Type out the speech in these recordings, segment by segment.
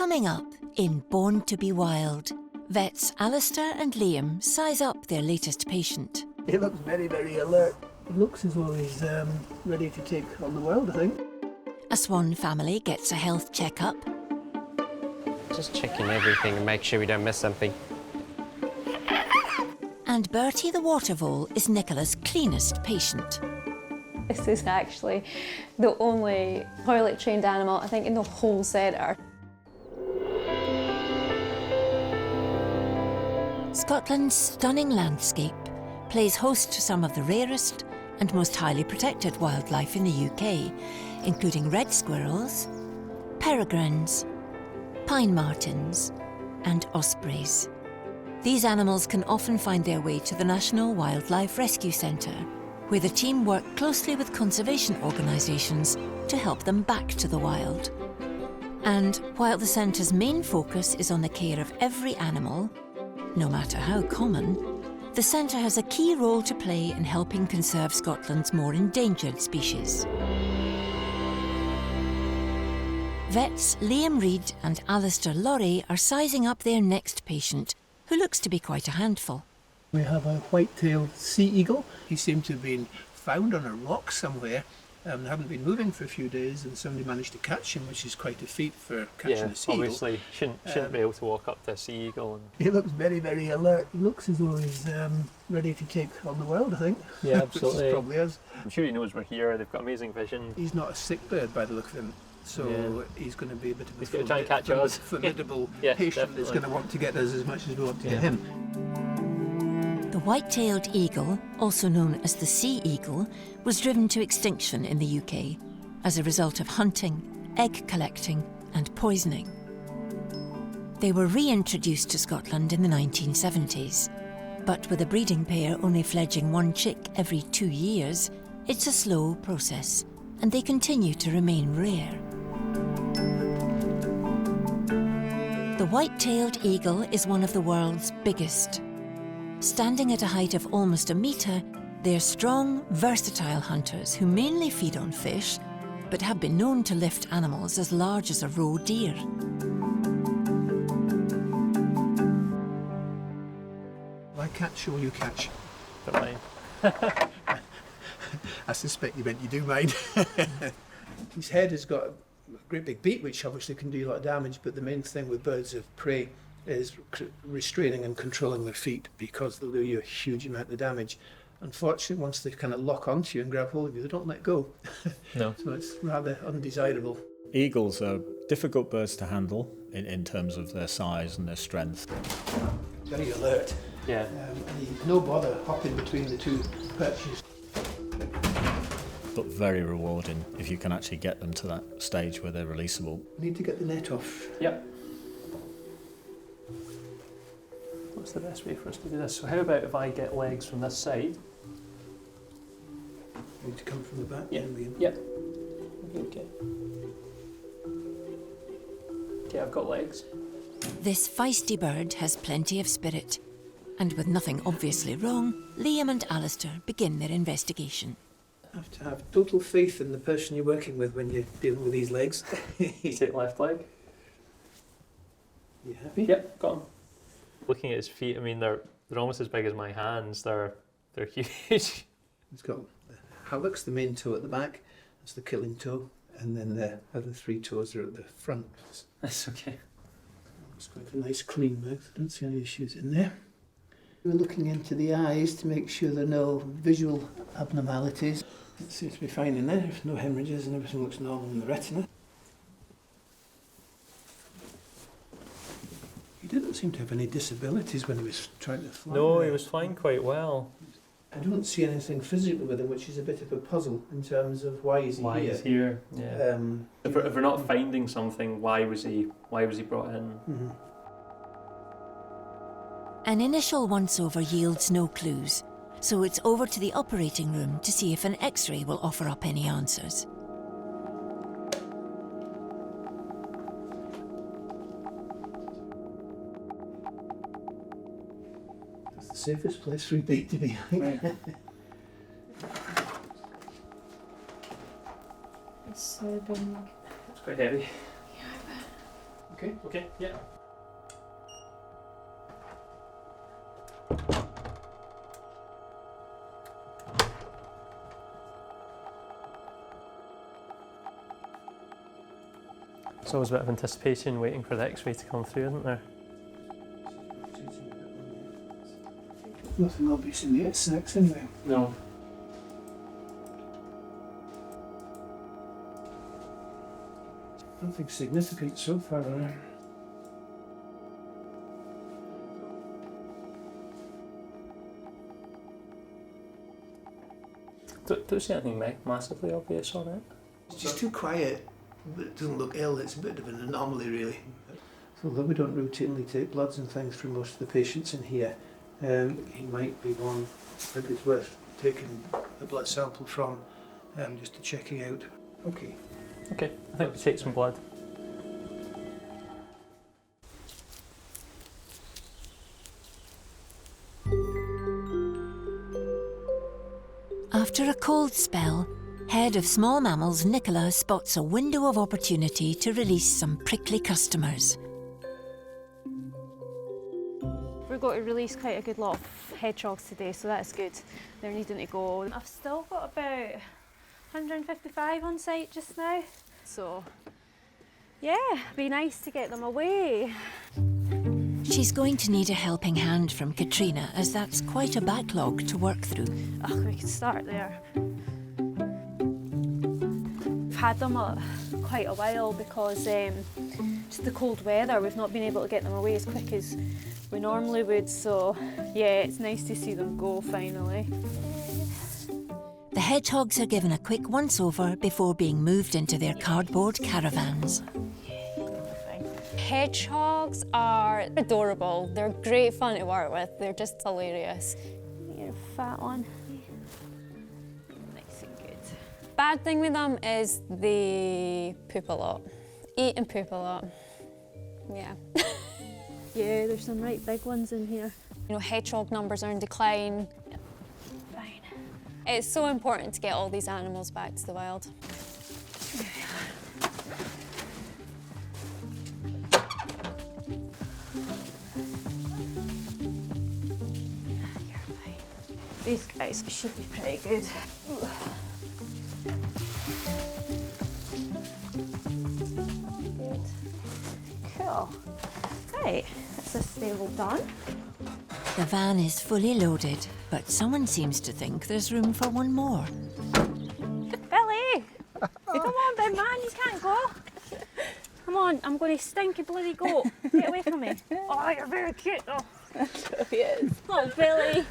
Coming up in Born to be Wild, vets Alistair and Liam size up their latest patient. He looks very, very alert. He looks as though he's ready to take on the world, I think. A Swan family gets a health checkup. Just checking everything and make sure we don't miss something. And Bertie the Watervole is Nicola's cleanest patient. This is actually the only toilet-trained animal, I think, in the whole centre. Scotland's stunning landscape plays host to some of the rarest and most highly protected wildlife in the UK, including red squirrels, peregrines, pine martens, and ospreys. These animals can often find their way to the National Wildlife Rescue Centre, where the team work closely with conservation organisations to help them back to the wild. And while the centre's main focus is on the care of every animal, no matter how common, the centre has a key role to play in helping conserve Scotland's more endangered species. Vets Liam Reid and Alistair Lorry are sizing up their next patient, who looks to be quite a handful. We have a white-tailed sea eagle. He seemed to have been found on a rock somewhere and hadn't been moving for a few days, and somebody managed to catch him, which is quite a feat for catching a sea obviously eagle. shouldn't be able to walk up to a sea eagle. And... He looks very, very alert. He looks as though he's ready to take on the world, I think. Yeah, absolutely. Which probably is. I'm sure he knows we're here. They've got amazing vision. He's not a sick bird by the look of him, so he's going to be a bit of He's going to try and catch us. Formidable Yeah, patient definitely. that's going to want to get us as much as we want to get him. The white-tailed eagle, also known as the sea eagle, was driven to extinction in the UK as a result of hunting, egg collecting and poisoning. They were reintroduced to Scotland in the 1970s, but with a breeding pair only fledging one chick every 2 years, it's a slow process, and they continue to remain rare. The white-tailed eagle is one of the world's biggest. Standing at a height of almost a metre, they're strong, versatile hunters who mainly feed on fish, but have been known to lift animals as large as a roe deer. I catch or you catch? Don't mind. I suspect you meant you do mind. His head has got a great big beak, which obviously can do a lot of damage, but the main thing with birds of prey is restraining and controlling their feet, because they'll do you a huge amount of damage. Unfortunately, once they kind of lock onto you and grab hold of you, they don't let go. No. So it's rather undesirable. Eagles are difficult birds to handle in terms of their size and their strength. Very alert. Yeah. And he's no bother hopping between the two perches. But very rewarding if you can actually get them to that stage where they're releasable. We need to get the net off. Yep. What's the best way for us to do this? So how about if I get legs from this side? Need to come from the back. Yeah. Liam. Yep. Okay. Okay, I've got legs. This feisty bird has plenty of spirit, and with nothing obviously wrong, Liam and Alistair begin their investigation. You have to have total faith in the person you're working with when you're dealing with these legs. You take left leg. You happy? Yep, got him. Looking at his feet, I mean, they're almost as big as my hands. They're huge. It's got the hallux, the main toe at the back. That's the killing toe, and then the other 3 toes are at the front. That's okay. It's quite a nice clean mouth. I don't see any issues in there. We're looking into the eyes to make sure there are no visual abnormalities. It seems to be fine in there. There's no hemorrhages and everything looks normal in the retina. He didn't seem to have any disabilities when he was trying to fly. No, there. he was flying quite well. I don't see anything physically with him, which is a bit of a puzzle in terms of why is he Why here. he's here? Yeah. If we're not finding something, why was he brought in? Mm-hmm. An initial once-over yields no clues, so it's over to the operating room to see if an X-ray will offer up any answers. That's the safest place for a beak to be. It's been... It's quite heavy. Okay. Okay, yeah. There's always a bit of anticipation waiting for the X-ray to come through, isn't there? Nothing obvious in the S6 anyway. No. Nothing significant so far. Don't see anything massively obvious on it. It's just too quiet, but it doesn't look ill. It's a bit of an anomaly, really. So although we don't routinely take bloods and things from most of the patients in here, he might be one that is worth taking a blood sample from, just to checking out. Okay. Okay, I think we take some blood. After a cold spell, head of small mammals Nicola spots a window of opportunity to release some prickly customers. We've got to release quite a good lot of hedgehogs today, so that's good. They're needing to go. I've still got about 155 on site just now. So, yeah, it'd be nice to get them away. She's going to need a helping hand from Katrina, as that's quite a backlog to work through. Oh, we could start there. We've had them quite a while because just the cold weather, we've not been able to get them away as quick as we normally would, so yeah, it's nice to see them go finally. The hedgehogs are given a quick once-over before being moved into their cardboard caravans. Hedgehogs are adorable. They're great fun to work with. They're just hilarious. You're a fat one. Nice and good. Bad thing with them is they poop a lot. Eat and poop a lot. Yeah. Yeah, there's some right big ones in here. You know, hedgehog numbers are in decline. Fine. It's so important to get all these animals back to the wild. These guys should be pretty good. Good. Cool. Right, that's this stable done. The van is fully loaded, but someone seems to think there's room for one more. Billy! Come on, big man, you can't go. Come on, I'm going to stinky bloody goat. Get away from me. Oh, you're very cute though. Sure he is. Oh, Billy.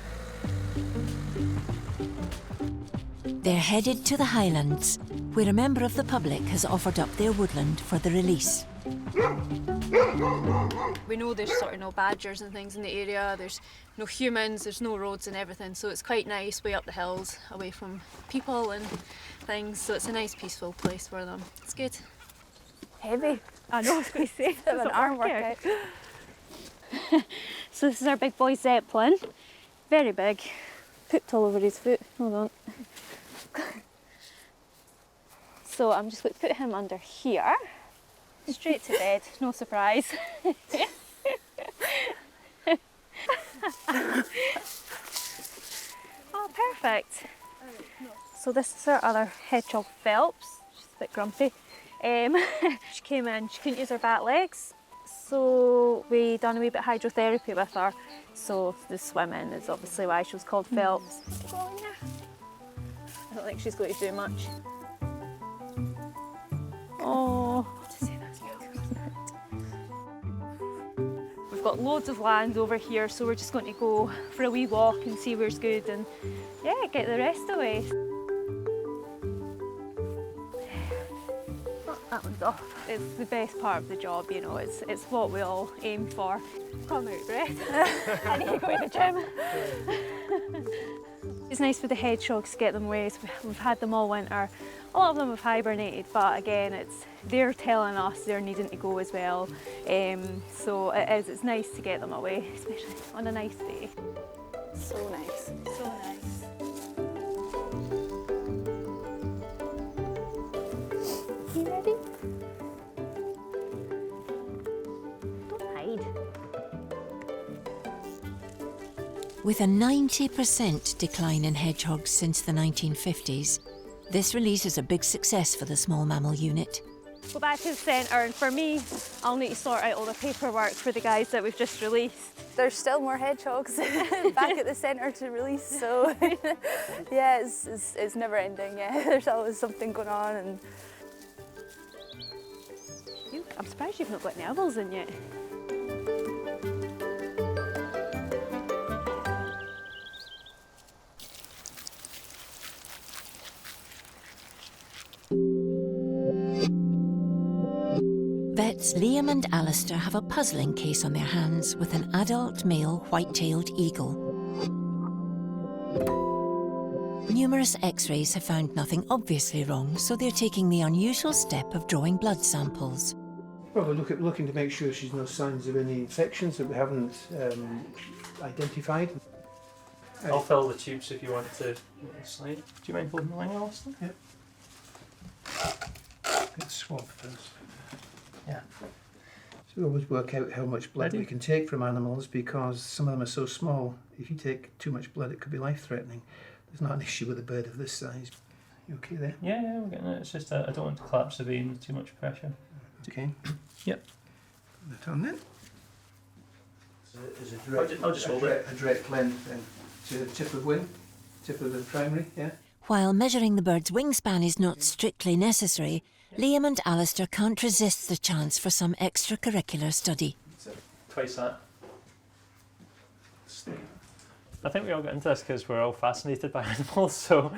They're headed to the Highlands, where a member of the public has offered up their woodland for the release. We know there's sort of no badgers and things in the area, there's no humans, there's no roads and everything, so it's quite nice way up the hills, away from people and things, so it's a nice peaceful place for them. It's good. Heavy. I know, I was going to say, it's an arm workout. So this is our big boy Zeppelin, very big. Pooped all over his foot, hold on. So I'm just going to put him under here, straight to bed, no surprise. Oh, perfect. So this is our other hedgehog, Phelps. She's a bit grumpy. She came in, she couldn't use her back legs, so we done a wee bit of hydrotherapy with her. So the swimming is obviously why she was called Phelps. Go in there. I don't think she's going to do much. Oh, we've got loads of land over here, so we're just going to go for a wee walk and see where's good and yeah, get the rest away. Oh, that one's off. It's the best part of the job, you know, it's what we all aim for. I'm out of breath. I need to go to the gym. It's nice for the hedgehogs to get them away. We've had them all winter. A lot of them have hibernated, but again, they're telling us they're needing to go as well. So it's nice to get them away, especially on a nice day. So nice, so nice. You ready? With a 90% decline in hedgehogs since the 1950s, this release is a big success for the small mammal unit. Go back to the centre, and for me, I'll need to sort out all the paperwork for the guys that we've just released. There's still more hedgehogs back at the centre to release, so yeah, it's never ending. Yeah, there's always something going on. And I'm surprised you've not got any owls in yet. Vets Liam and Alistair have a puzzling case on their hands with an adult male white-tailed eagle. Numerous x-rays have found nothing obviously wrong, so they're taking the unusual step of drawing blood samples. Probably looking to make sure she's no signs of any infections that we haven't identified. I'll fill the tubes if you want to slide. Do you mind holding the line, Alistair? Yep. Get Swan first. Yeah. So we always work out how much blood we can take from animals, because some of them are so small. If you take too much blood, it could be life-threatening. There's not an issue with a bird of this size. You okay there? Yeah, we're getting it. It's just I don't want to collapse the vein with too much pressure. Okay. Yep. Put that on then. Is I'll just hold it. A direct length then to the tip of wing, tip of the primary, yeah? While measuring the bird's wingspan is not strictly necessary, Liam and Alistair can't resist the chance for some extracurricular study. Twice that. I think we all got into this because we're all fascinated by animals, so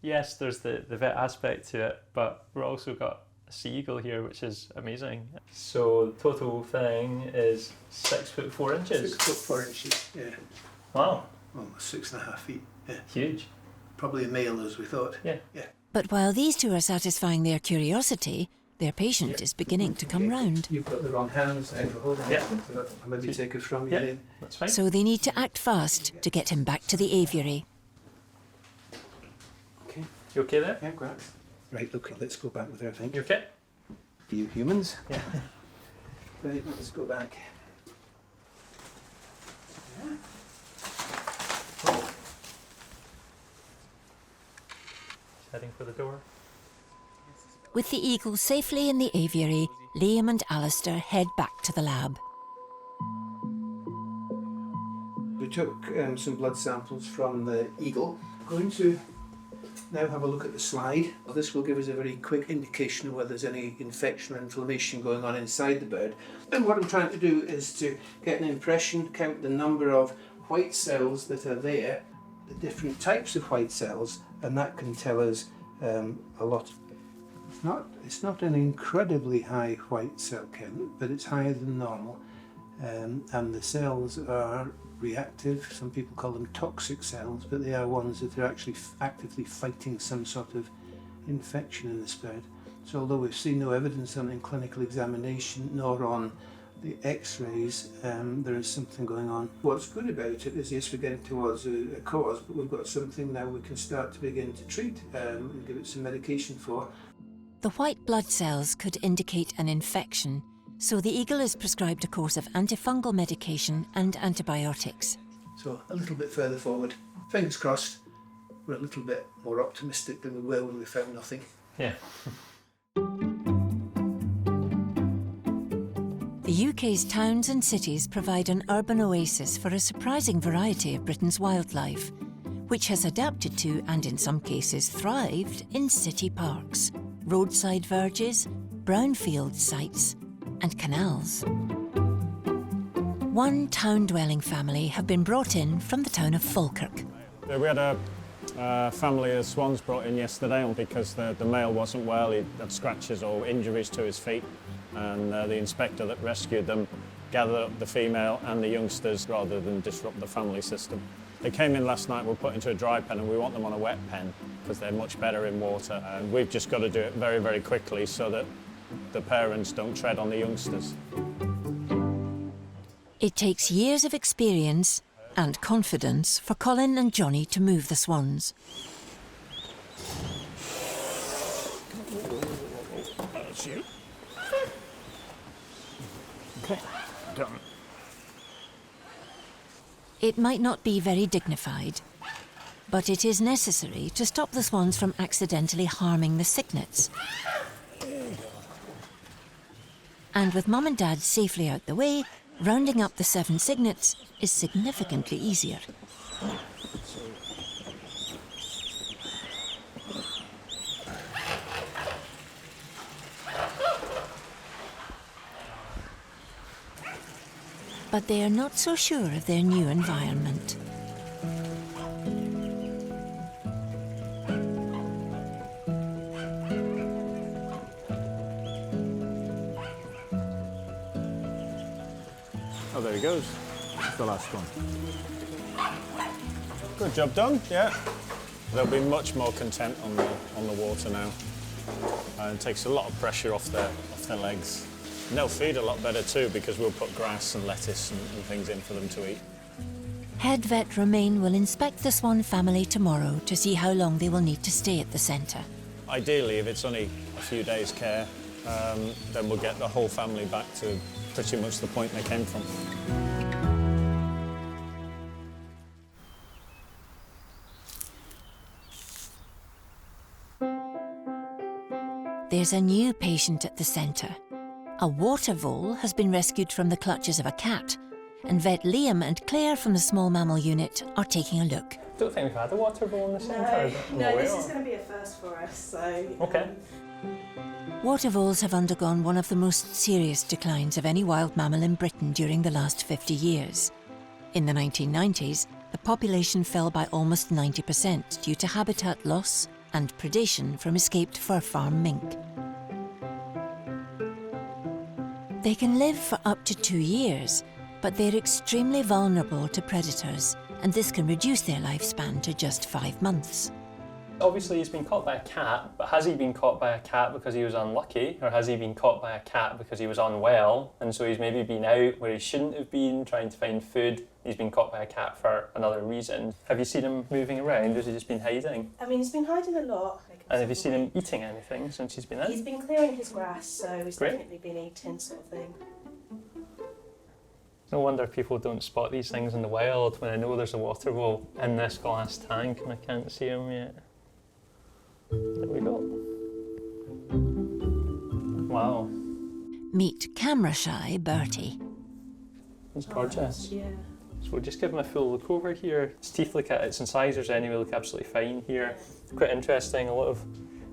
yes, there's the vet aspect to it, but we've also got a sea eagle here, which is amazing. So the total thing is 6'4" inches. 6'4" inches, yeah. Wow. Almost 6.5 feet, yeah. Huge. Probably a male, as we thought. Yeah. Yeah. But while these two are satisfying their curiosity, their patient is beginning to come round. You've got the wrong hands and hold on. Yeah. I'll maybe take it from you Yeah, then. that's fine. So they need to act fast to get him back to the aviary. Okay. You okay there? Yeah, great. Right, okay, let's go back with her, I think. You okay? You humans? Yeah. Right, let's go back. Yeah. Heading for the door. With the eagle safely in the aviary, Liam and Alistair head back to the lab. We took some blood samples from the eagle. Going to now have a look at the slide. This will give us a very quick indication of whether there's any infection or inflammation going on inside the bird. And what I'm trying to do is to get an impression, count the number of white cells that are there, the different types of white cells, and that can tell us a lot. It's not an incredibly high white cell count, but it's higher than normal, and the cells are reactive. Some people call them toxic cells, but they are ones that are actually actively fighting some sort of infection in this bird. So although we've seen no evidence on in clinical examination nor on the x-rays, there is something going on. What's good about it is, yes, we're getting towards a cause, but we've got something now we can start to begin to treat and give it some medication for. The white blood cells could indicate an infection, so the eagle is prescribed a course of antifungal medication and antibiotics. So a little bit further forward. Fingers crossed, we're a little bit more optimistic than we were when we found nothing. Yeah. The UK's towns and cities provide an urban oasis for a surprising variety of Britain's wildlife, which has adapted to, and in some cases thrived, in city parks, roadside verges, brownfield sites and canals. One town-dwelling family have been brought in from the town of Falkirk. We had a family of swans brought in yesterday because the male wasn't well. He had scratches or injuries to his feet, and the inspector that rescued them gathered up the female and the youngsters rather than disrupt the family system. They came in last night, we were put into a dry pen, and we want them on a wet pen because they're much better in water, and we've just got to do it very, very quickly so that the parents don't tread on the youngsters. It takes years of experience and confidence for Colin and Johnny to move the swans. That's you. Okay, done. It might not be very dignified, but it is necessary to stop the swans from accidentally harming the cygnets. And with Mum and Dad safely out the way, rounding up the 7 cygnets is significantly easier. But they are not so sure of their new environment. Oh, there he goes. That's the last one. Good job done, yeah. They'll be much more content on the water now. It takes a lot of pressure off their legs. And they'll feed a lot better too, because we'll put grass and lettuce and things in for them to eat. Head vet Romain will inspect the swan family tomorrow to see how long they will need to stay at the centre. Ideally, if it's only a few days' care, then we'll get the whole family back to pretty much the point they came from. There's a new patient at the centre. A Watervole has been rescued from the clutches of a cat, and vet Liam and Claire from the small mammal unit are taking a look. I don't think we've had a Watervole in the centre. No, this is going to be a first for us, so... Okay. Watervoles have undergone one of the most serious declines of any wild mammal in Britain during the last 50 years. In the 1990s, the population fell by almost 90% due to habitat loss and predation from escaped fur farm mink. They can live for up to 2 years, but they're extremely vulnerable to predators, and this can reduce their lifespan to just 5 months. Obviously he's been caught by a cat, but has he been caught by a cat because he was unlucky, or has he been caught by a cat because he was unwell, and so he's maybe been out where he shouldn't have been trying to find food? He's been caught by a cat for another reason. Have you seen him moving around, or has he just been hiding? I mean, he's been hiding a lot. And have you seen him eating anything since he's been in? He's been clearing his grass, so he's Great. definitely been eating, sort of thing. No wonder people don't spot these things in the wild when I know there's a Watervole in this glass tank and I can't see him yet. There we go. Wow. Meet camera-shy Bertie. He's gorgeous. Yeah. So we'll just give him a full look over here. His teeth look at its incisors anyway, look absolutely fine here. Quite interesting, a lot of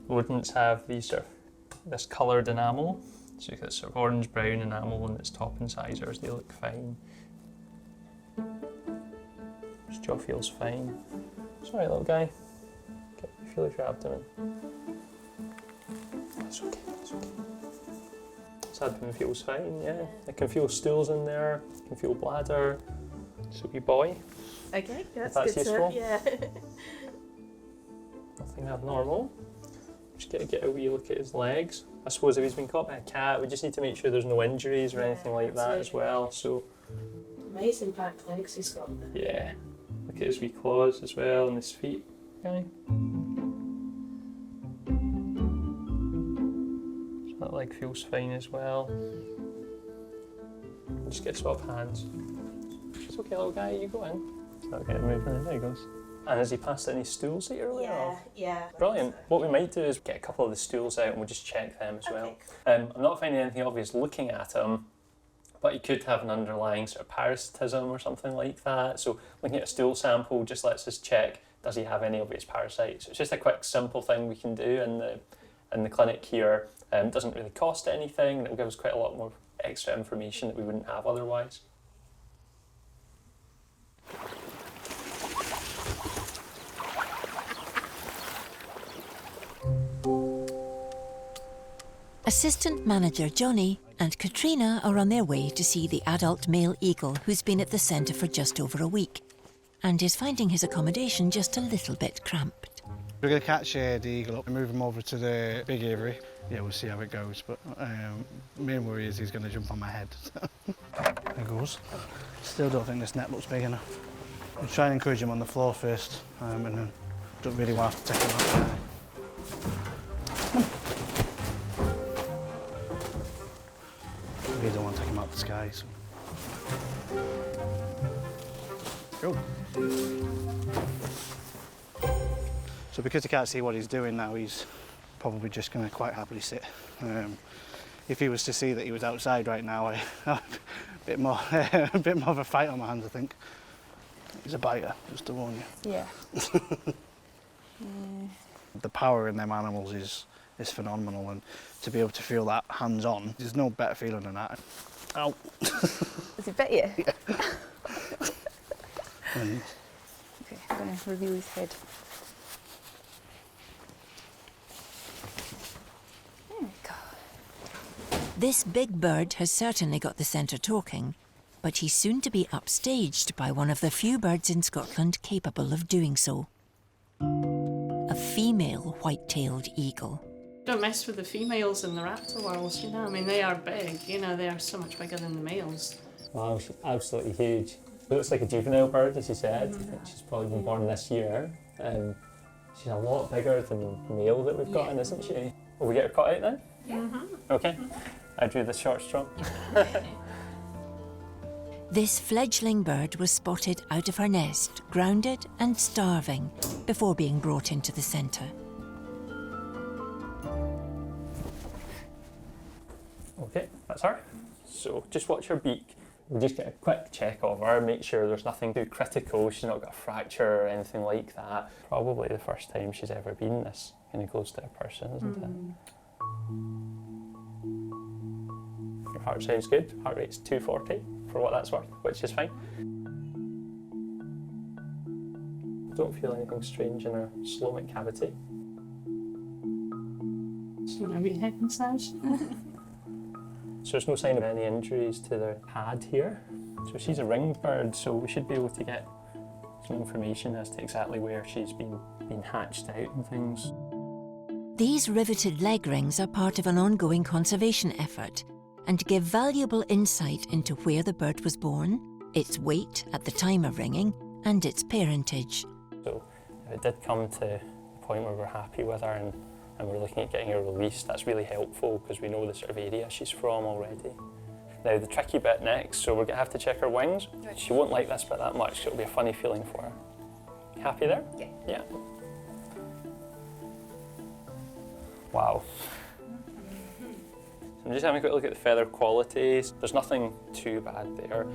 rodents have these sort of, this coloured enamel. So you've got sort of orange-brown enamel on its top incisors, they look fine. His jaw feels fine. Sorry little guy. Okay, feel your abdomen. That's okay, that's okay. His abdomen feels fine, yeah. I can feel stools in there, I can feel bladder. So wee boy. Okay, that's That's good, useful. sir. Yeah. Nothing abnormal. Just get a wee look at his legs. I suppose if he's been caught by a cat, we just need to make sure there's no injuries or anything like that as well. So Amazing back legs he's got there. yeah, look at his wee claws as well and his feet. Okay. So that leg feels fine as well. Just get swap hands. It's okay, little guy, you go in. Okay, moving. There he goes. And has he passed any stools that you're aware of? Yeah. Brilliant. What we might do is get a couple of the stools out and we'll just check them as well. I'm not finding anything obvious looking at him, but he could have an underlying sort of parasitism or something like that. So looking at a stool sample just lets us check, does he have any obvious parasites? It's just a quick, simple thing we can do in the clinic here. It doesn't really cost anything, and it will give us quite a lot more extra information that we wouldn't have otherwise. Assistant manager Johnny and Katrina are on their way to see the adult male eagle who's been at the centre for just over a week and is finding his accommodation just a little bit cramped. We're going to catch the eagle up and move him over to the big aviary. Yeah, we'll see how it goes, but main worry is he's going to jump on my head. There he goes. Still don't think this net looks big enough. I'll try and encourage him on the floor first, and then don't really want to have to take him out. We don't want to take him out of the sky. So. Go. So because he can't see what he's doing now, he's probably just going to quite happily sit. If he was to see that he was outside right now, I'd have a bit more of a fight on my hands, I think. He's a biter, just to warn you. Yeah. The power in them animals is phenomenal, and to be able to feel that hands-on, there's no better feeling than that. Ow! Has he bit you? Yeah. Okay, I'm going to reveal his head. There we go. This big bird has certainly got the centre talking, but he's soon to be upstaged by one of the few birds in Scotland capable of doing so. A female white-tailed eagle. Don't mess with the females in the raptor world, you know. I mean, they are big, you know, they are so much bigger than the males. Wow, she's absolutely huge. It looks like a juvenile bird, as you said. I think she's probably been born this year. She's a lot bigger than the male that we've got in, isn't she? Will we get her caught out then? Yeah. Okay. I drew the short straw. This fledgling bird was spotted out of her nest, grounded and starving, before being brought into the centre. Okay, that's her. So just watch her beak. We'll just get a quick check of her, make sure there's nothing too critical, she's not got a fracture or anything like that. Probably the first time she's ever been this kind of close to a person, isn't it? Your heart sounds good. Heart rate's 240 for what that's worth, which is fine. Don't feel anything strange in her stomach cavity. Just want to be head massage. So there's no sign of any injuries to the pad here. So she's a ringed bird, so we should be able to get some information as to exactly where she's been hatched out and things. These riveted leg rings are part of an ongoing conservation effort and give valuable insight into where the bird was born, its weight at the time of ringing, and its parentage. So if it did come to the point where we're happy with her and we're looking at getting her released, that's really helpful because we know the sort of area she's from already. Now the tricky bit next, so we're going to have to check her wings. She won't like this bit that much, so it'll be a funny feeling for her. You happy there? Yeah. Yeah. Wow. So I'm just having a quick look at the feather qualities. There's nothing too bad there.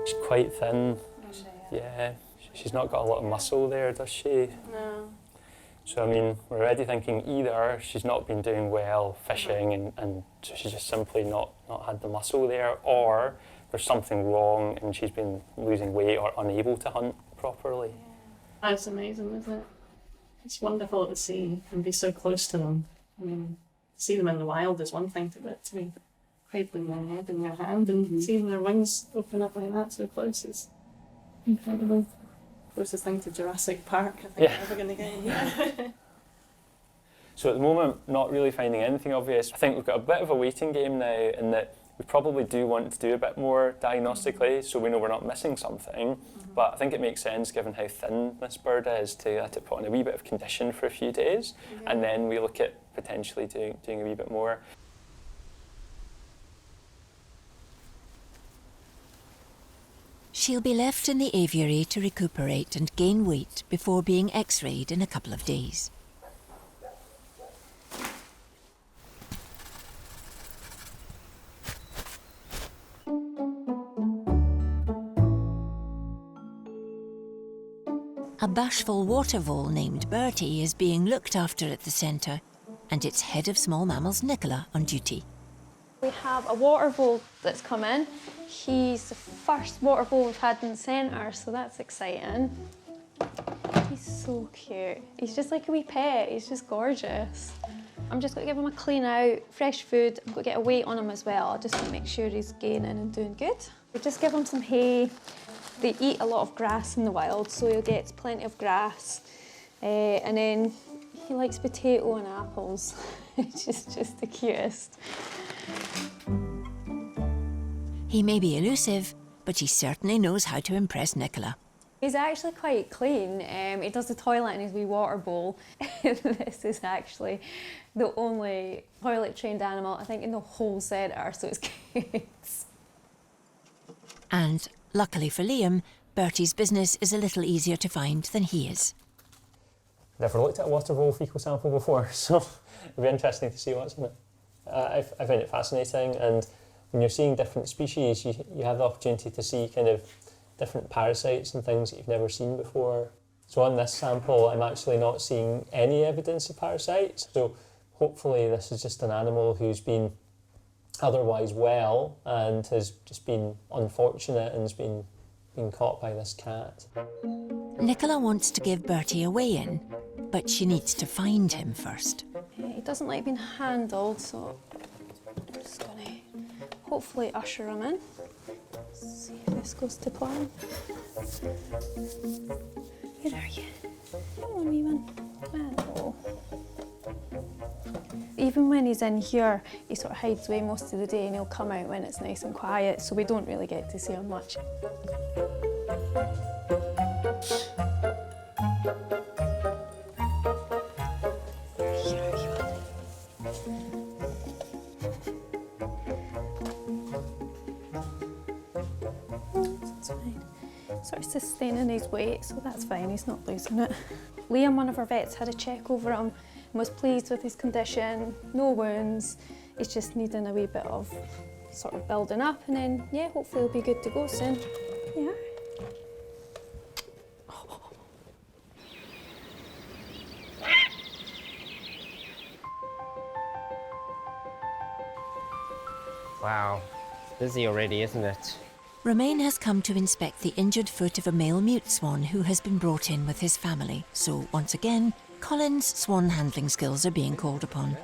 She's quite thin. Yeah. She's not got a lot of muscle there, does she? No. So, I mean, we're already thinking either she's not been doing well fishing and so she's just simply not had the muscle there, or there's something wrong and she's been losing weight or unable to hunt properly. That's amazing, isn't it? It's wonderful to see and be so close to them. I mean, to see them in the wild is one thing, but to be cradling their head in your hand and seeing their wings open up like that so close is incredible. Closest thing to Jurassic Park I think we're ever going to get here. So at the moment, not really finding anything obvious. I think we've got a bit of a waiting game now in that we probably do want to do a bit more diagnostically so we know we're not missing something. But I think it makes sense, given how thin this bird is, to let it put on a wee bit of condition for a few days and then we look at potentially doing a wee bit more. She'll be left in the aviary to recuperate and gain weight before being x-rayed in a couple of days. A bashful Watervole named Bertie is being looked after at the centre, and it's head of small mammals Nicola on duty. We have a Watervole that's come in. He's the first Watervole we've had in the centre, so that's exciting. He's so cute. He's just like a wee pet, he's just gorgeous. I'm just going to give him a clean out, fresh food. I'm going to get a weight on him as well, just to make sure he's gaining and doing good. We just give him some hay. They eat a lot of grass in the wild, so he'll get plenty of grass. And then he likes potato and apples, which is just the cutest. He may be elusive, but he certainly knows how to impress Nicola. He's actually quite clean. He does the toilet in his wee water bowl. This is actually the only toilet trained animal, I think, in the whole centre, so it's good. And luckily for Liam, Bertie's business is a little easier to find than he is. Never looked at a Watervole fecal sample before, so it'll be interesting to see what's in it. I find it fascinating, and when you're seeing different species, you have the opportunity to see kind of different parasites and things that you've never seen before. So on this sample, I'm actually not seeing any evidence of parasites, so hopefully this is just an animal who's been otherwise well and has just been unfortunate and has been caught by this cat. Nicola wants to give Bertie a weigh-in, but she needs to find him first. He doesn't like being handled, so I'm just going to hopefully usher him in. See if this goes to plan. Where are you? Come on, wee one. Hello. Even when he's in here, he sort of hides away most of the day and he'll come out when it's nice and quiet, so we don't really get to see him much. Sort of sustaining his weight, so that's fine, he's not losing it. Liam, one of our vets, had a check over him and was pleased with his condition, no wounds, he's just needing a wee bit of sort of building up, and then, yeah, hopefully he'll be good to go soon. Yeah. Wow, busy already, isn't it? Romain has come to inspect the injured foot of a male mute swan who has been brought in with his family. So once again, Colin's swan handling skills are being called upon.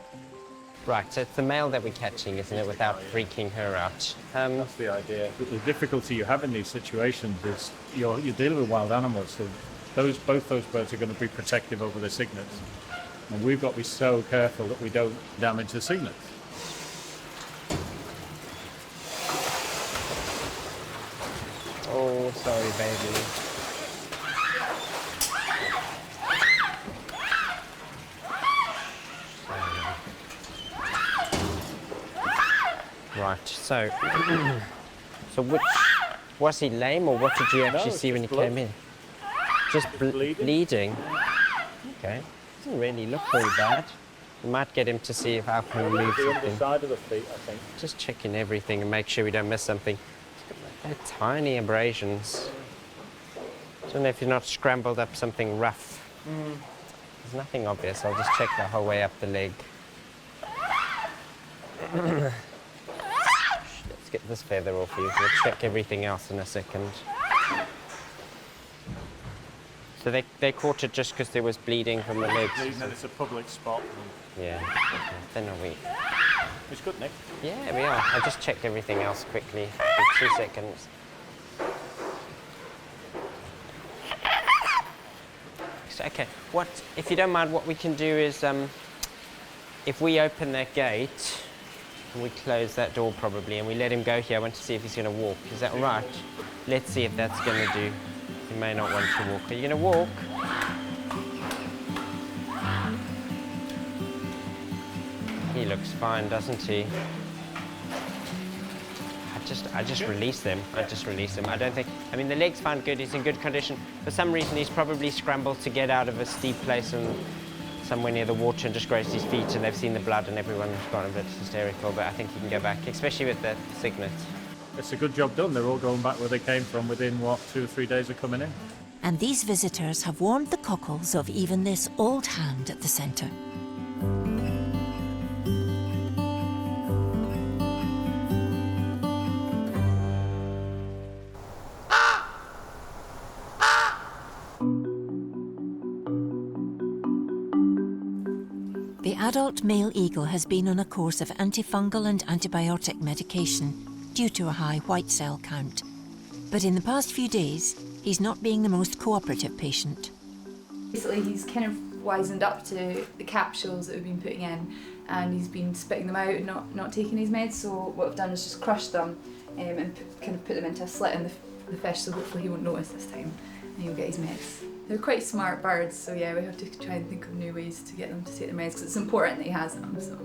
Right, so it's the male that we're catching, isn't it, without freaking her out? That's the idea. The difficulty you have in these situations is you're dealing with wild animals, so both those birds are going to be protective over the cygnets. And we've got to be so careful that we don't damage the cygnets. Oh, sorry, baby. Right, so, was he lame, or what did you actually see when he came in? Just bleeding? Okay, doesn't really look very bad. We might get him to see if I can remove something. The side of the feet, I think. Just checking everything and make sure we don't miss something. They're tiny abrasions. I don't know if you've not scrambled up something rough. There's nothing obvious. I'll just check the whole way up the leg. Let's get this feather off you. We'll check everything else in a second. So they caught it just because there was bleeding from the legs. And it's a public spot. Yeah. Okay. Then are we? It's good, Nick. Yeah, we are. I'll just check everything else quickly. In 2 seconds. So, okay, if you don't mind, what we can do is, if we open that gate, and we close that door probably, and we let him go here, I want to see if he's going to walk. Is that all right? Let's see if that's going to do. He may not want to walk. Are you going to walk? He looks fine, doesn't he? I just release them. I don't think, I mean, the leg's fine, good, he's in good condition. For some reason, he's probably scrambled to get out of a steep place and somewhere near the water and just grazed his feet, and they've seen the blood and everyone's gone a bit hysterical, but I think he can go back, especially with the cygnet. It's a good job done. They're all going back where they came from within, 2 or 3 days of coming in. And these visitors have warmed the cockles of even this old hand at the centre. The adult male eagle has been on a course of antifungal and antibiotic medication due to a high white cell count. But in the past few days, he's not being the most cooperative patient. Basically, he's kind of wisened up to the capsules that we've been putting in, and he's been spitting them out and not taking his meds, so what I've done is just crush them and kind of put them into a slit in the fish, so hopefully he won't notice this time. and he'll get his meds. They're quite smart birds, so yeah, we have to try and think of new ways to get them to take their meds because it's important that he has them. So.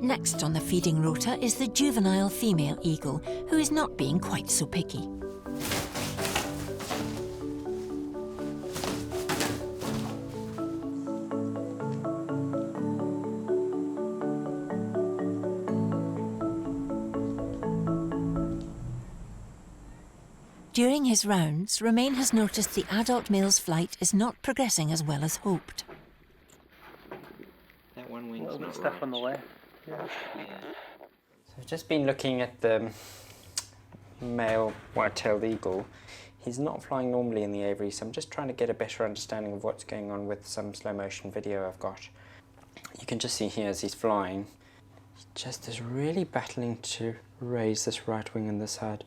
Next on the feeding rota is the juvenile female eagle, who is not being quite so picky. During his rounds, Romain has noticed the adult male's flight is not progressing as well as hoped. That one wing's A little bit not stiff right. on the left. Yeah. So I've just been looking at the male white-tailed eagle. He's not flying normally in the aviary, so I'm just trying to get a better understanding of what's going on with some slow-motion video I've got. You can just see here as he's flying, he just is really battling to raise this right wing on this side.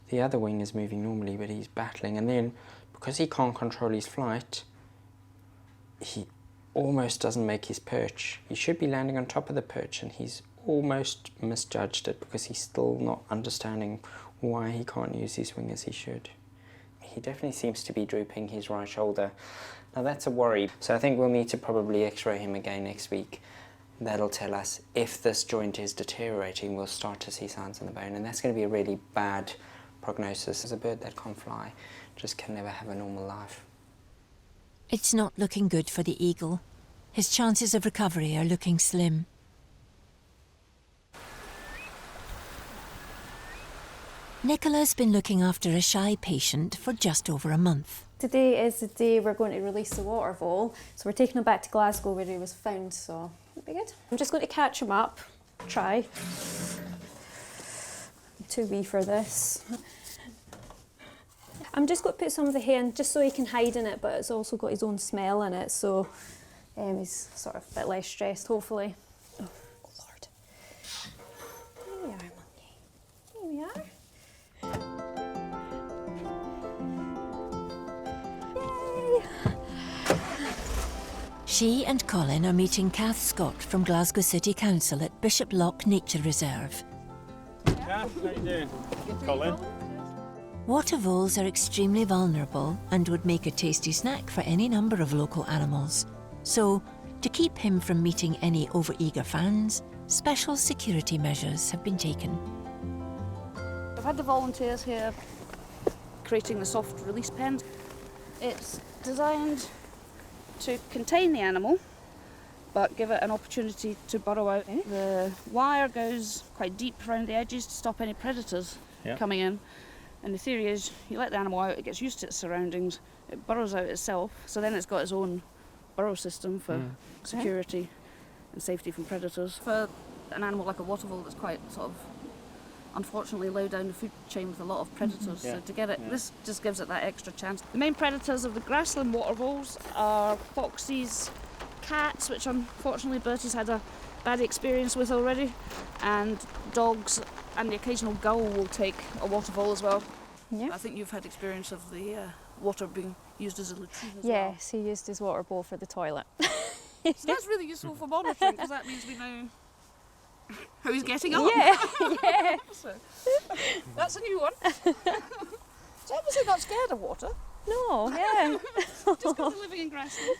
The other wing is moving normally, but he's battling, and then because he can't control his flight, he almost doesn't make his perch. He should be landing on top of the perch, and he's almost misjudged it because he's still not understanding why he can't use his wing as he should. He definitely seems to be drooping his right shoulder. Now that's a worry, so I think we'll need to probably x-ray him again next week. That'll tell us if this joint is deteriorating. We'll start to see signs in the bone, and that's going to be a really bad prognosis. As a bird that can't fly just can never have a normal life. It's not looking good for the eagle. His chances of recovery are looking slim. Nicola's been looking after a shy patient for just over a month. Today is the day we're going to release the Watervole, so we're taking him back to Glasgow where he was found, so it'll be good. I'm just going to catch him up, try. I'm too wee for this. I'm just going to put some of the hay in just so he can hide in it, but it's also got his own smell in it, so he's sort of a bit less stressed, hopefully. Oh, Lord. Here we are, monkey. Here we are. She and Colin are meeting Kath Scott from Glasgow City Council at Bishop Loch Nature Reserve. Kath, how you doing? Colin? Watervoles are extremely vulnerable and would make a tasty snack for any number of local animals. So, to keep him from meeting any overeager fans, special security measures have been taken. I've had the volunteers here creating the soft release pen. It's designed to contain the animal but give it an opportunity to burrow out. The wire goes quite deep around the edges to stop any predators coming in. And the theory is you let the animal out, it gets used to its surroundings, it burrows out itself, so then it's got its own burrow system for security and safety from predators. For an animal like a watervole that's quite sort of unfortunately low down the food chain with a lot of predators, so to get it, this just gives it that extra chance. The main predators of the grassland watervoles are foxes, cats, which unfortunately Bertie's had a bad experience with already, and dogs, and the occasional gull will take a watervole as well. Yeah. I think you've had experience of the water being used as a latrine as Yes, he used his water bowl for the toilet. well. So that's really useful for monitoring because that means we know how he's getting on. Yeah. So, that's a new one. So obviously not scared of water. No, yeah. Just because they're living in grassland.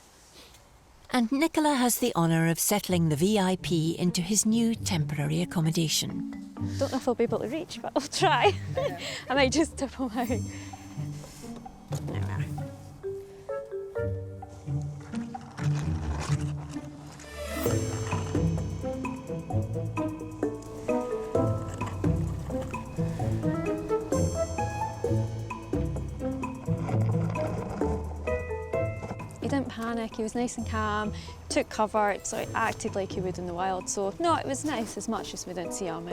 And Nicola has the honour of settling the VIP into his new temporary accommodation. Don't know if I'll be able to reach, but I'll try. I might just tip him out. There we are. He didn't panic, he was nice and calm, took cover, so he acted like he would in the wild. So, no, it was nice as much as we didn't see him.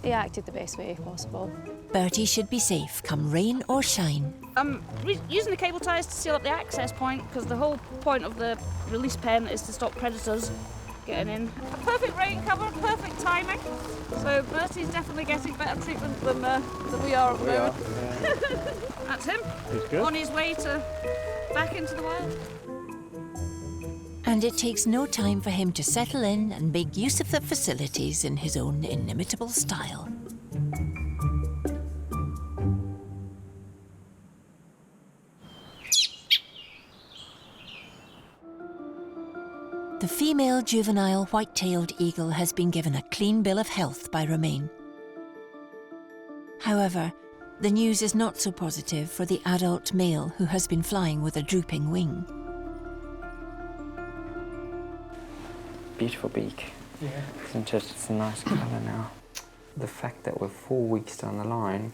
He acted the best way possible. Bertie should be safe, come rain or shine. I'm using the cable ties to seal up the access point because the whole point of the release pen is to stop predators getting in. A perfect rain cover, perfect timing. So Bertie's definitely getting better treatment than we are at the moment. That's him. He's good. On his way back into the wild. And it takes no time for him to settle in and make use of the facilities in his own inimitable style. The female juvenile white-tailed eagle has been given a clean bill of health by Romain. However, the news is not so positive for the adult male who has been flying with a drooping wing. Beautiful beak. Yeah. Isn't it? It's a nice colour now. The fact that we're 4 weeks down the line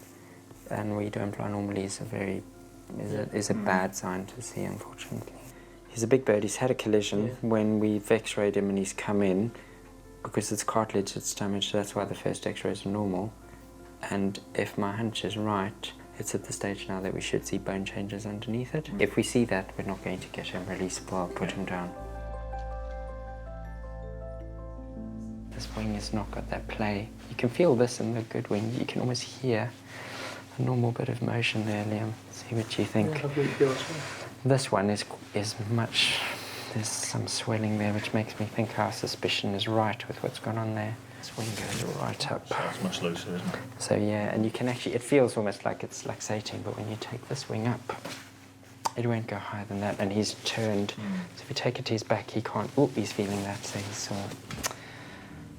and we don't fly normally is a bad sign to see, unfortunately. He's a big bird. He's had a collision when we've x-rayed him and he's come in because it's cartilage that's damaged, so that's why the first x-rays are normal. And if my hunch is right, it's at the stage now that we should see bone changes underneath it. If we see that, we're not going to get him releasable. I'll put him down. This wing has not got that play. You can feel this in the good wing. You can almost hear a normal bit of motion there, Liam. See what you think. Yeah, this one is much, there's some swelling there which makes me think our suspicion is right with what's gone on there. This wing goes right up. So it's much looser, isn't it? So yeah, and you can actually, it feels almost like it's laxating, but when you take this wing up, it won't go higher than that, and he's turned. So if you take it to his back, he can't, he's feeling that, so he's sort of,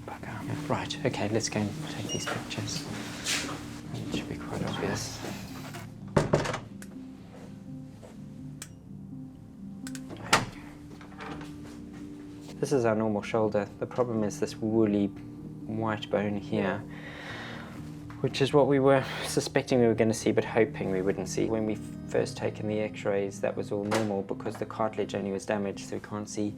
bugger. Right, okay, let's go and take these pictures. It should be quite obvious. This is our normal shoulder. The problem is this woolly white bone here, which is what we were suspecting we were going to see, but hoping we wouldn't see. When we first taken the x-rays, that was all normal because the cartilage only was damaged, so we can't see.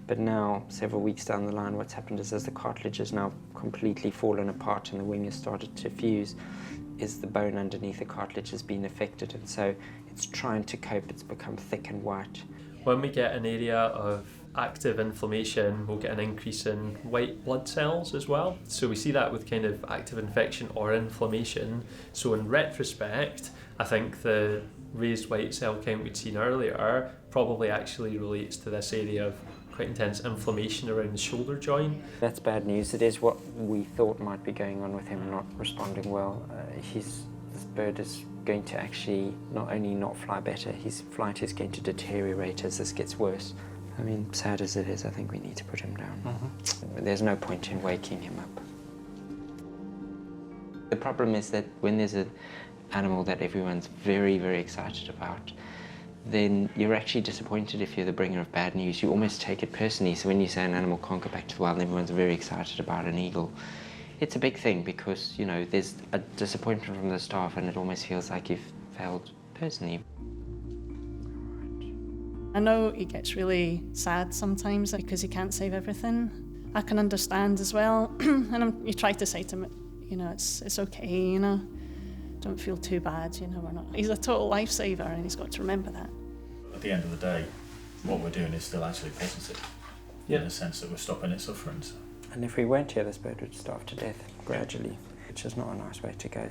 But now, several weeks down the line, what's happened is as the cartilage has now completely fallen apart and the wing has started to fuse, is the bone underneath the cartilage has been affected, and so it's trying to cope. It's become thick and white. When we get an area of active inflammation, we'll get an increase in white blood cells as well. So we see that with kind of active infection or inflammation. So in retrospect, I think the raised white cell count we'd seen earlier probably actually relates to this area of quite intense inflammation around the shoulder joint. That's bad news. It is what we thought might be going on with him not responding well. This bird is going to actually not only not fly better, his flight is going to deteriorate as this gets worse. I mean, sad as it is, I think we need to put him down. There's no point in waking him up. The problem is that when there's an animal that everyone's very, very excited about, then you're actually disappointed if you're the bringer of bad news. You almost take it personally. So when you say an animal can't go back to the wild and everyone's very excited about an eagle, it's a big thing because, you know, there's a disappointment from the staff and it almost feels like you've failed personally. I know he gets really sad sometimes because he can't save everything. I can understand as well, and you try to say to him, you know, it's okay, you know, don't feel too bad, you know, he's a total lifesaver and he's got to remember that. At the end of the day, what we're doing is still actually positive, in the sense that we're stopping it suffering. So. And if we weren't here, this bird would starve to death gradually, which is not a nice way to go.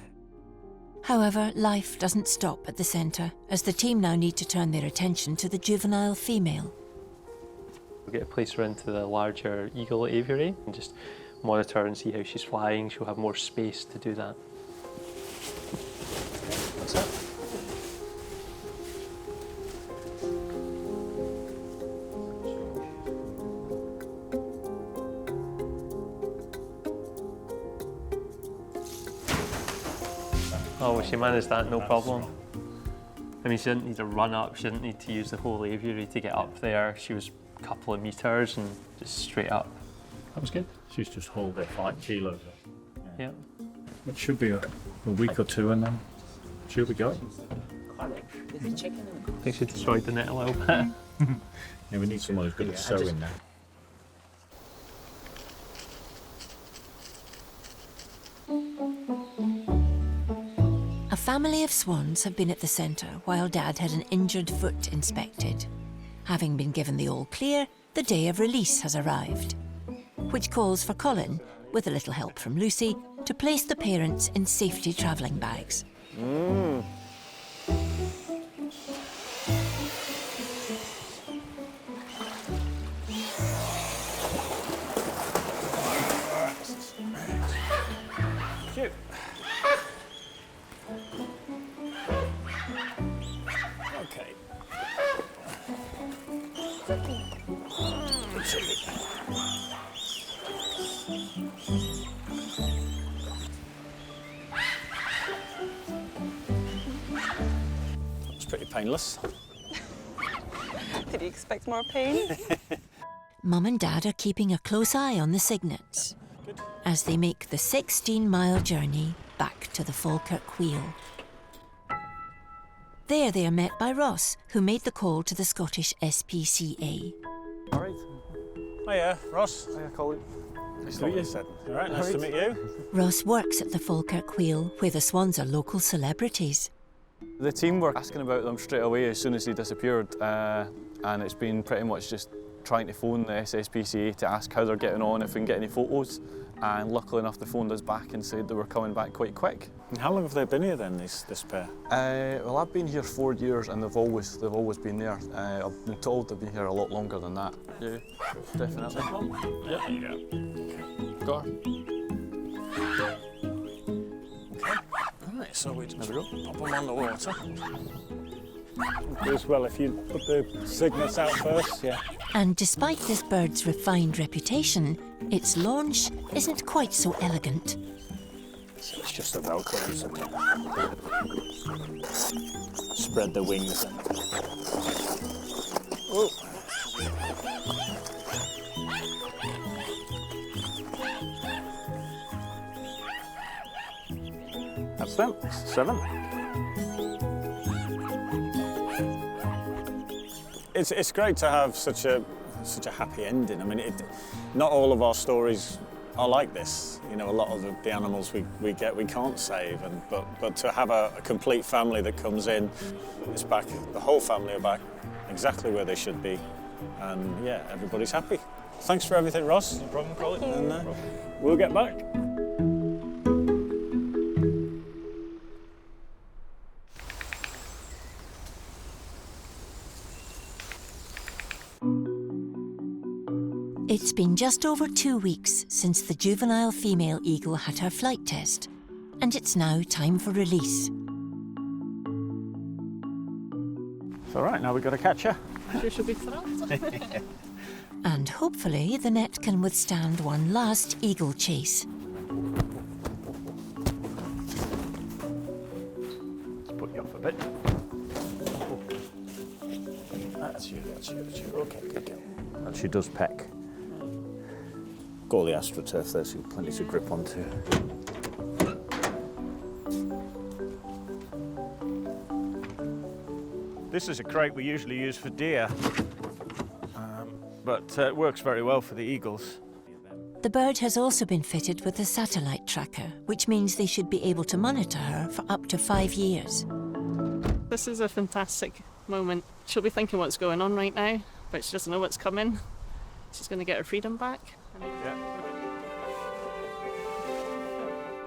However, life doesn't stop at the centre, as the team now need to turn their attention to the juvenile female. We'll get a place her into the larger eagle aviary and just monitor and see how she's flying. She'll have more space to do that. What's that? Oh, well, she managed that, no problem. I mean, she didn't need to run up, she didn't need to use the whole aviary to get up there. She was a couple of metres and just straight up. That was good. She's just hauled her 5 kilos. Yeah. It should be a week or two and then she'll be going. I think she destroyed the net a little bit. Yeah, we need someone who's good at sewing now. A family of swans have been at the centre while Dad had an injured foot inspected. Having been given the all clear, the day of release has arrived, which calls for Colin, with a little help from Lucy, to place the parents in safety travelling bags. It's pretty painless. Did you expect more pain? Mum and Dad are keeping a close eye on the cygnets as they make the 16-mile journey back to the Falkirk wheel. There they are met by Ross, who made the call to the Scottish SPCA. All right. Hiya, Ross. Hiya, Colin. Nice to meet you. All right, nice to meet you. Ross works at the Falkirk wheel, where the swans are local celebrities. The team were asking about them straight away as soon as he disappeared, and it's been pretty much just trying to phone the SSPCA to ask how they're getting on, if we can get any photos, and luckily enough they phoned us back and said they were coming back quite quick. And how long have they been here then, this pair? Well, I've been here 4 years and they've always been there. I've been told they've been here a lot longer than that. Yeah, definitely. Yeah, there you go. Go on. Right, so we just pop them on the water. As well, if you put the cygnets out first, yeah. And despite this bird's refined reputation, its launch isn't quite so elegant. So it's just a Velcro, isn't it? Spread the wings. Oh. That's them. 7. It's great to have such a happy ending. I mean, not all of our stories are like this. You know, a lot of the animals we can't save, but to have a complete family that comes in, it's back. The whole family are back exactly where they should be, and yeah, everybody's happy. Thanks for everything, Ross. No problem, Colin. And we'll get back. It's been just over 2 weeks since the juvenile female eagle had her flight test, and it's now time for release. It's all right, now we've got to catch her. She should be thrilled. And hopefully the net can withstand one last eagle chase. Let's put you off a bit. That's you. Okay, good girl. And she does peck. Got all the astroturf there, so you've plenty to grip onto. This is a crate we usually use for deer, but it works very well for the eagles. The bird has also been fitted with a satellite tracker, which means they should be able to monitor her for up to 5 years. This is a fantastic moment. She'll be thinking what's going on right now, but she doesn't know what's coming. She's going to get her freedom back.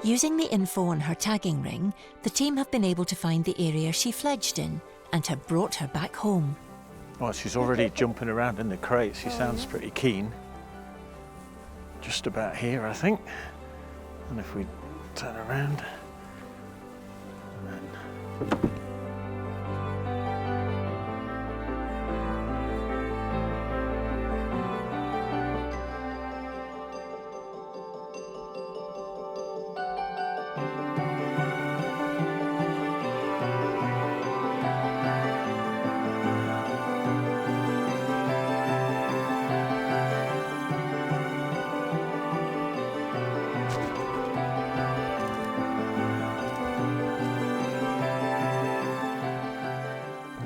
Using the info on her tagging ring, the team have been able to find the area she fledged in and have brought her back home. Well, she's already jumping around in the crate. She sounds pretty keen. Just about here, I think. And if we turn around, and then...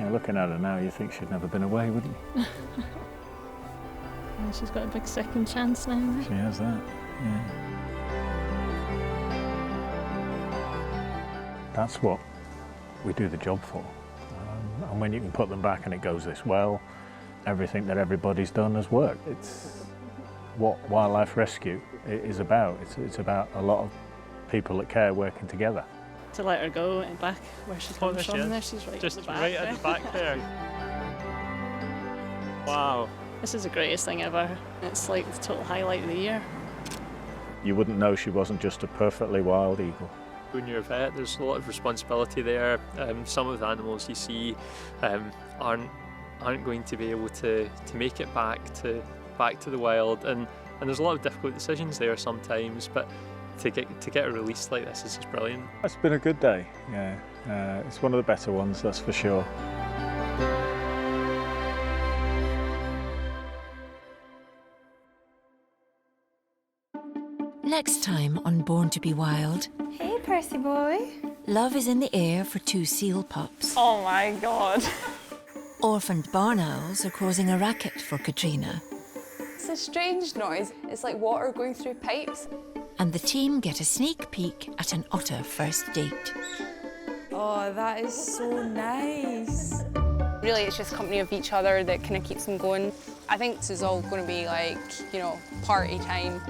Looking at her now, you think she'd never been away, wouldn't you? And she's got a big second chance now. She has that, yeah. That's what we do the job for. And when you can put them back and it goes this well, everything that everybody's done has worked. It's what wildlife rescue is about. It's about a lot of people that care working together. To let her go and back where she comes from. There she's right just at the back. Right at the back there. Wow. This is the greatest thing ever. It's like the total highlight of the year. You wouldn't know she wasn't just a perfectly wild eagle. When you're a vet, there's a lot of responsibility there. Some of the animals you see aren't aren't going to be able to make it back to the wild, and there's a lot of difficult decisions there sometimes, but to get a release like this is just brilliant. It's been a good day, yeah. It's one of the better ones, that's for sure. Next time on Born to be Wild, Hey, Percy boy. love is in the air for 2 seal pups. Oh my God. Orphaned barn owls are causing a racket for Katrina. It's a strange noise. It's like water going through pipes. And the team get a sneak peek at an otter first date. Oh, that is so nice. Really, it's just company of each other that kind of keeps them going. I think this is all going to be like, you know, party time.